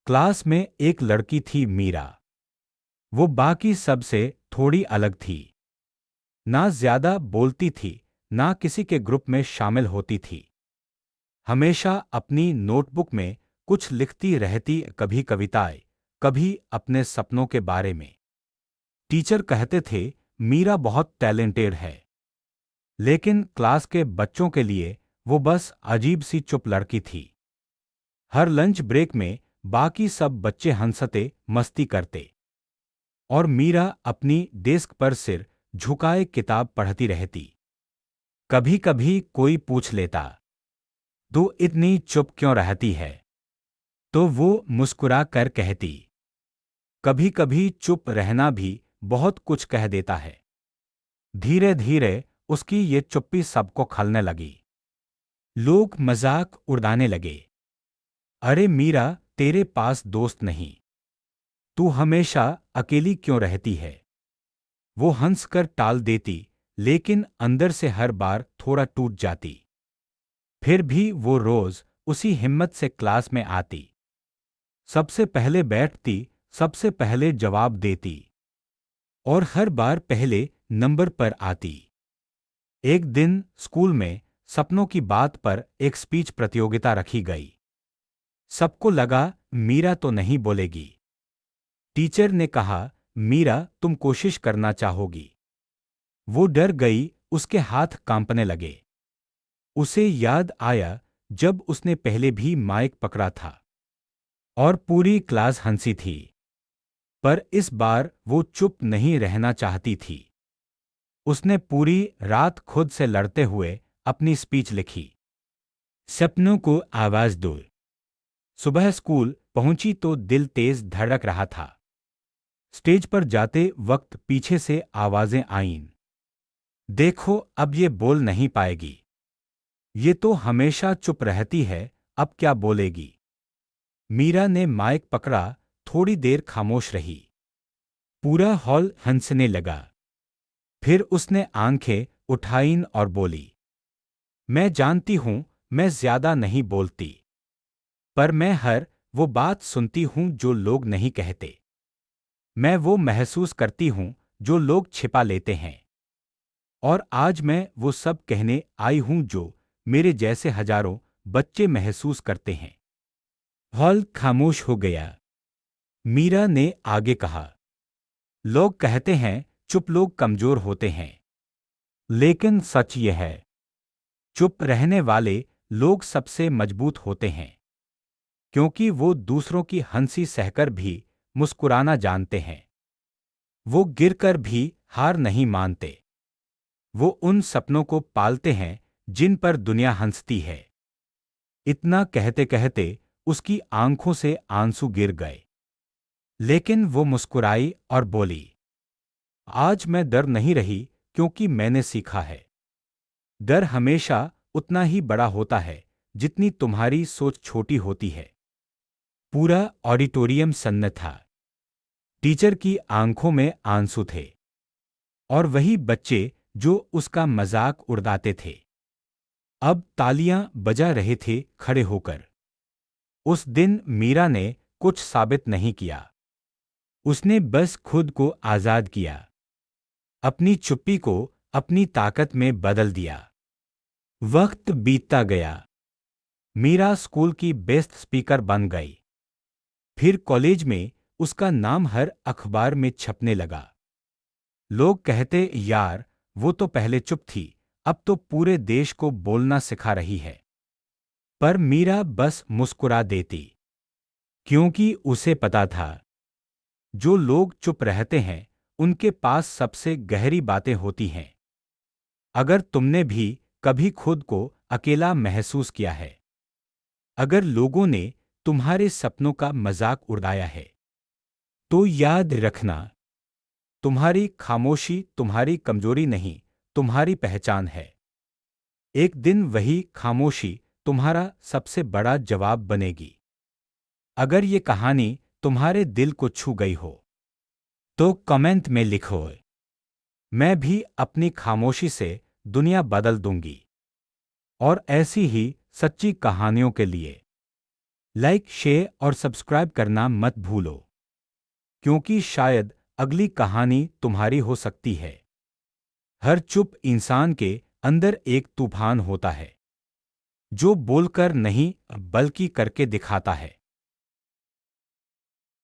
Class में एक लड़की थी मीरा। वो बाकी सब से थोड़ी अलग थी। ना ज्यादा बोलती थी, ना किसी के ग्रुप में शामिल होती थी। हमेशा अपनी नोटबुक में कुछ लिखती रहती, कभी कविताएं, कभी अपने सपनों के बारे में। टीचर कहते थे मीरा बहुत टैलेंटेड है, लेकिन क्लास के बच्चों के लिए वो बस अजीब सी चुप लड़की थी। हर लंच ब्रेक में बाकी सब बच्चे हंसते मस्ती करते, और मीरा अपनी डेस्क पर सिर झुकाए किताब पढ़ती रहती। कभी कभी कोई पूछ लेता, तू इतनी चुप क्यों रहती है? तो वो मुस्कुरा कर कहती, कभी कभी चुप रहना भी बहुत कुछ कह देता है। धीरे धीरे उसकी ये चुप्पी सबको खलने लगी। लोग मजाक उड़ाने लगे, अरे मीरा, तेरे पास दोस्त नहीं, तू हमेशा अकेली क्यों रहती है? वो हंसकर टाल देती, लेकिन अंदर से हर बार थोड़ा टूट जाती। फिर भी वो रोज उसी हिम्मत से क्लास में आती। सबसे पहले बैठती, सबसे पहले जवाब देती, और हर बार पहले नंबर पर आती। एक दिन स्कूल में सपनों की बात पर एक स्पीच प्रतियोगिता रखी गई। सबको लगा मीरा तो नहीं बोलेगी। टीचर ने कहा, मीरा, तुम कोशिश करना चाहोगी? वो डर गई, उसके हाथ कांपने लगे। उसे याद आया जब उसने पहले भी माइक पकड़ा था और पूरी क्लास हंसी थी। पर इस बार वो चुप नहीं रहना चाहती थी। उसने पूरी रात खुद से लड़ते हुए अपनी स्पीच लिखी। सपनों को आवाज दो। सुबह स्कूल पहुंची तो दिल तेज धड़क रहा था। स्टेज पर जाते वक्त पीछे से आवाजें आईं, देखो अब ये बोल नहीं पाएगी, ये तो हमेशा चुप रहती है, अब क्या बोलेगी? मीरा ने माइक पकड़ा, थोड़ी देर खामोश रही। पूरा हॉल हंसने लगा। फिर उसने आंखें उठाईं और बोली, मैं जानती हूं मैं ज्यादा नहीं बोलती, पर मैं हर वो बात सुनती हूं जो लोग नहीं कहते। मैं वो महसूस करती हूं जो लोग छिपा लेते हैं। और आज मैं वो सब कहने आई हूं जो मेरे जैसे हजारों बच्चे महसूस करते हैं। हॉल खामोश हो गया। मीरा ने आगे कहा, लोग कहते हैं चुप लोग कमजोर होते हैं, लेकिन सच ये है, चुप रहने वाले लोग सबसे मजबूत होते हैं, क्योंकि वो दूसरों की हंसी सहकर भी मुस्कुराना जानते हैं। वो गिरकर भी हार नहीं मानते। वो उन सपनों को पालते हैं जिन पर दुनिया हंसती है। इतना कहते कहते उसकी आंखों से आंसू गिर गए, लेकिन वो मुस्कुराई और बोली, आज मैं डर नहीं रही, क्योंकि मैंने सीखा है, डर हमेशा उतना ही बड़ा होता है जितनी तुम्हारी सोच छोटी होती है। पूरा ऑडिटोरियम सन्न था। टीचर की आंखों में आंसू थे, और वही बच्चे जो उसका मजाक उड़ाते थे अब तालियां बजा रहे थे खड़े होकर। उस दिन मीरा ने कुछ साबित नहीं किया, उसने बस खुद को आजाद किया, अपनी चुप्पी को अपनी ताकत में बदल दिया। वक्त बीतता गया। मीरा स्कूल की बेस्ट स्पीकर बन गई। फिर कॉलेज में उसका नाम हर अखबार में छपने लगा। लोग कहते, यार, वो तो पहले चुप थी, अब तो पूरे देश को बोलना सिखा रही है। पर मीरा बस मुस्कुरा देती, क्योंकि उसे पता था, जो लोग चुप रहते हैं उनके पास सबसे गहरी बातें होती हैं। अगर तुमने भी कभी खुद को अकेला महसूस किया है, अगर लोगों ने तुम्हारे सपनों का मजाक उड़ाया है, तो याद रखना, तुम्हारी खामोशी तुम्हारी कमजोरी नहीं, तुम्हारी पहचान है। एक दिन वही खामोशी तुम्हारा सबसे बड़ा जवाब बनेगी। अगर ये कहानी तुम्हारे दिल को छू गई हो, तो कमेंट में लिखो, मैं भी अपनी खामोशी से दुनिया बदल दूंगी। और ऐसी ही सच्ची कहानियों के लिए लाइक, शेयर और सब्सक्राइब करना मत भूलो, क्योंकि शायद अगली कहानी तुम्हारी हो सकती है। हर चुप इंसान के अंदर एक तूफान होता है, जो बोलकर नहीं बल्कि करके दिखाता है।